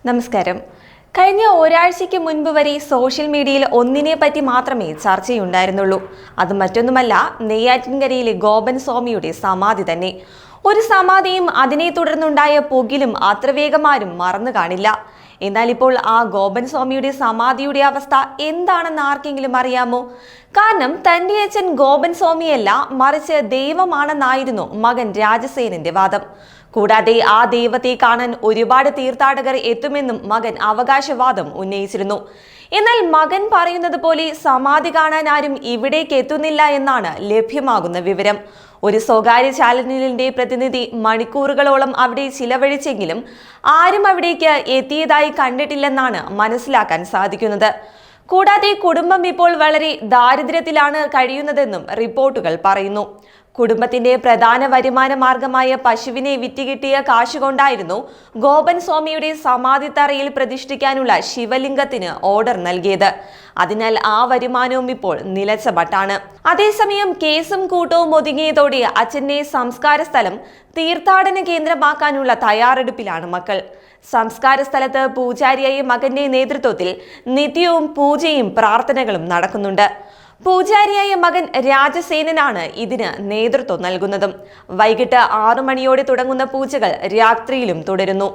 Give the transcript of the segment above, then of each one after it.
നമസ്കാരം. കഴിഞ്ഞ ഒരാഴ്ചയ്ക്ക് മുൻപ് വരെ സോഷ്യൽ മീഡിയയിൽ ഒന്നിനെ പറ്റി മാത്രമേ ചർച്ചയുണ്ടായിരുന്നുള്ളൂ. അത് മറ്റൊന്നുമല്ല, നെയ്യാറ്റിൻകരയിലെ ഗോപൻ സ്വാമിയുടെ സമാധി തന്നെ. ഒരു സമാധിയും അതിനെ തുടർന്നുണ്ടായ പുകിലും അത്ര വേഗം ആരും മറന്നു കാണില്ല. എന്നാൽ ഇപ്പോൾ ആ ഗോപൻ സ്വാമിയുടെ സമാധിയുടെ അവസ്ഥ എന്താണെന്ന് ആർക്കെങ്കിലും അറിയാമോ? കാരണം തന്റെ അച്ഛൻ ഗോപൻ സ്വാമിയല്ല, മറിച്ച് ദൈവമാണെന്നായിരുന്നു മകൻ രാജസേനന്റെ വാദം. കൂടാതെ ആ ദൈവത്തെ കാണാൻ ഒരുപാട് തീർത്ഥാടകർ എത്തുമെന്നും മകൻ അവകാശവാദം ഉന്നയിച്ചിരുന്നു. എന്നാൽ മകൻ പറയുന്നത് പോലെ സമാധി കാണാൻ ആരും ഇവിടേക്ക് എത്തുന്നില്ല എന്നാണ് ലഭ്യമാകുന്ന വിവരം. ഒരു സ്വകാര്യ ചാനലിന്റെ പ്രതിനിധി മണിക്കൂറുകളോളം അവിടെ ചിലവഴിച്ചെങ്കിലും ആരും അവിടേക്ക് എത്തിയതായി കണ്ടിട്ടില്ലെന്നാണ് മനസ്സിലാക്കാൻ സാധിക്കുന്നത്. കൂടാതെ കുടുംബം ഇപ്പോൾ വളരെ ദാരിദ്ര്യത്തിലാണ് കഴിയുന്നതെന്നും റിപ്പോർട്ടുകൾ പറയുന്നു. കുടുംബത്തിന്റെ പ്രധാന വരുമാന മാർഗമായ പശുവിനെ വിറ്റുകിട്ടിയ കാശുകൊണ്ടായിരുന്നു ഗോപൻ സ്വാമിയുടെ സമാധിത്തറയിൽ പ്രതിഷ്ഠിക്കാനുള്ള ശിവലിംഗത്തിന് ഓർഡർ നൽകിയത്. അതിനാൽ ആ വരുമാനവും ഇപ്പോൾ നിലച്ച മട്ടാണ്. അതേസമയം കേസും കൂട്ടവും ഒതുങ്ങിയതോടെ അച്ഛന്റെ സംസ്കാര സ്ഥലം തീർത്ഥാടന കേന്ദ്രമാക്കാനുള്ള തയ്യാറെടുപ്പിലാണ് മക്കൾ. സംസ്കാര സ്ഥലത്ത് പൂജാരിയായ മകന്റെ നേതൃത്വത്തിൽ നിത്യവും പൂജയും പ്രാർത്ഥനകളും നടക്കുന്നുണ്ട്. പൂജാരിയായ മകൻ രാജസേനനാണ് ഇതിന് നേതൃത്വം നൽകുന്നതും. വൈകിട്ട് 6 മണിയോടെ തുടങ്ങുന്ന പൂജകൾ രാത്രിയിലും തുടരുന്നു.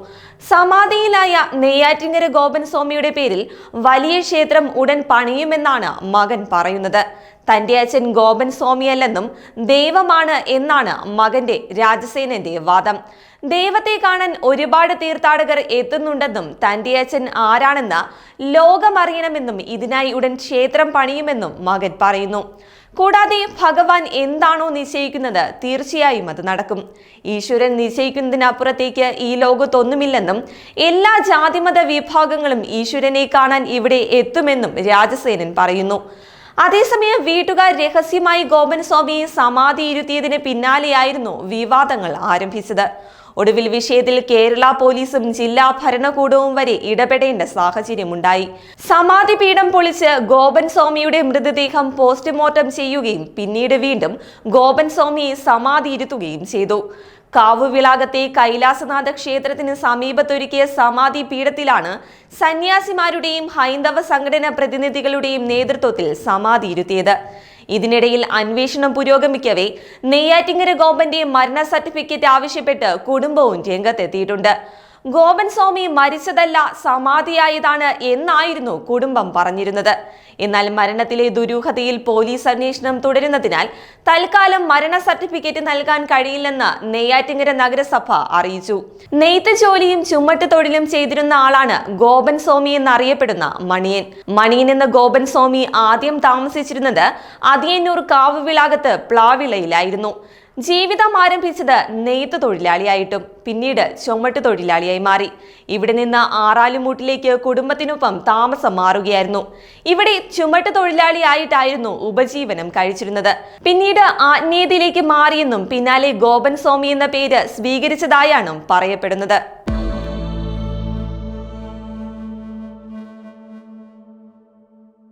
സമാധിയിലായ നെയ്യാറ്റിൻകര ഗോപൻ സ്വാമിയുടെ പേരിൽ വലിയ ക്ഷേത്രം ഉടൻ പണിയുമെന്നാണ് മകൻ പറയുന്നത്. തന്റെ അച്ഛൻ ഗോപൻ സ്വാമിയല്ലെന്നും ദൈവമാണ് എന്നാണ് മകന്റെ രാജസേനന്റെ വാദം. ദൈവത്തെ കാണാൻ ഒരുപാട് തീർത്ഥാടകർ എത്തുന്നുണ്ടെന്നും തന്റെ അച്ഛൻ ആരാണെന്ന് ലോകമറിയണമെന്നും ഇതിനായി ഉടൻ ക്ഷേത്രം പണിയുമെന്നും മകൻ പറയുന്നു. കൂടാതെ ഭഗവാൻ എന്താണോ നിശ്ചയിക്കുന്നത് തീർച്ചയായും അത് നടക്കും. ഈശ്വരൻ നിശ്ചയിക്കുന്നതിനപ്പുറത്തേക്ക് ഈ ലോകത്തൊന്നുമില്ലെന്നും എല്ലാ ജാതിമത വിഭാഗങ്ങളും ഈശ്വരനെ കാണാൻ ഇവിടെ എത്തുമെന്നും രാജസേനൻ പറയുന്നു. അതേസമയം വീട്ടുകാർ രഹസ്യമായി ഗോപൻ സ്വാമിയെ സമാധിയിരുത്തിയതിന് പിന്നാലെയായിരുന്നു വിവാദങ്ങൾ ആരംഭിച്ചത്. ഒടുവിൽ വിഷയത്തിൽ കേരള പോലീസും ജില്ലാ ഭരണകൂടവും വരെ ഇടപെടേണ്ട സാഹചര്യമുണ്ടായി. സമാധി പീഠം പൊളിച്ച് ഗോപൻ സ്വാമിയുടെ മൃതദേഹം പോസ്റ്റ്മോർട്ടം ചെയ്യുകയും പിന്നീട് വീണ്ടും ഗോപൻ സ്വാമിയെ സമാധിയിരുത്തുകയും ചെയ്തു. കാവുവിളാകത്തെ കൈലാസനാഥ ക്ഷേത്രത്തിന് സമീപത്തൊരുക്കിയ സമാധി പീഠത്തിലാണ് സന്യാസിമാരുടെയും ഹൈന്ദവ സംഘടനാ പ്രതിനിധികളുടെയും നേതൃത്വത്തിൽ സമാധിയിരുത്തിയത്. ഇതിനിടയിൽ അന്വേഷണം പുരോഗമിക്കവേ നെയ്യാറ്റിൻകര ഗോപന്റെ മരണ സർട്ടിഫിക്കറ്റ് ആവശ്യപ്പെട്ട് കുടുംബവും രംഗത്തെത്തിയിട്ടുണ്ട്. ഗോപൻ സ്വാമി മരിച്ചതല്ല, സമാധിയായതാണ് എന്നായിരുന്നു കുടുംബം പറഞ്ഞിരുന്നത്. എന്നാൽ മരണത്തിലെ ദുരൂഹതയിൽ പോലീസ് അന്വേഷണം തുടരുന്നതിനാൽ തൽക്കാലം മരണ സർട്ടിഫിക്കറ്റ് നൽകാൻ കഴിയില്ലെന്ന് നെയ്യാറ്റിൻകര നഗരസഭ അറിയിച്ചു. നെയ്ത്ത് ജോലിയും ചുമട്ട് തൊഴിലും ചെയ്തിരുന്ന ആളാണ് ഗോപൻ സ്വാമി എന്നറിയപ്പെടുന്ന മണിയൻ. മണിയൻ എന്ന ഗോപൻ സ്വാമി ആദ്യം താമസിച്ചിരുന്നത് അതിയന്നൂർ കാവുവിളാകത്ത് പ്ലാവിളയിലായിരുന്നു. ജീവിതം ആരംഭിച്ചത് നെയ്ത്ത് തൊഴിലാളിയായിട്ടും പിന്നീട് ചുമട്ട് തൊഴിലാളിയായി മാറി. ഇവിടെ നിന്ന് ആറാലുമൂട്ടിലേക്ക് കുടുംബത്തിനൊപ്പം താമസം മാറുകയായിരുന്നു. ഇവിടെ ചുമട്ട് തൊഴിലാളിയായിട്ടായിരുന്നു ഉപജീവനം കഴിച്ചിരുന്നത്. പിന്നീട് ആത്മീയതയിലേക്ക് മാറിയെന്നും പിന്നാലെ ഗോപൻ സ്വാമി എന്ന പേര് സ്വീകരിച്ചതായാണ് പറയപ്പെടുന്നത്.